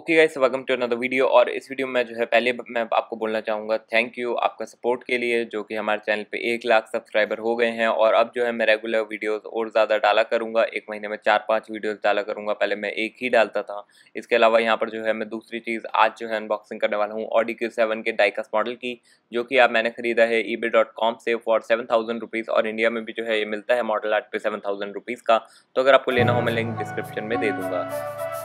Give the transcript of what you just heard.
Okay guys, welcome to another video. और इस video में जो है पहले मैं आपको बोलना चाहूँगा थैंक यू आपका सपोर्ट के लिए, जो कि हमारे चैनल पे 1 लाख सब्सक्राइबर हो गए हैं। और अब जो है मैं रेगुलर वीडियोस और ज़्यादा डाला करूँगा, एक महीने में 4-5 वीडियोस डाला करूँगा। पहले मैं एक ही डालता था। इसके अलावा यहाँ पर जो है मैं दूसरी चीज़ आज जो है अनबॉक्सिंग करने वाला हूँ ऑडी Q7 के डाइकास्ट मॉडल की, जो कि आप मैंने खरीदा है ebay.com से फॉर 7000 रुपीज़। और इंडिया में भी जो है ये मिलता है मॉडल आर्ट पे 7000 रुपीज़ का। तो अगर आपको लेना हो मैं लिंक डिस्क्रिप्शन में दे दूँगा।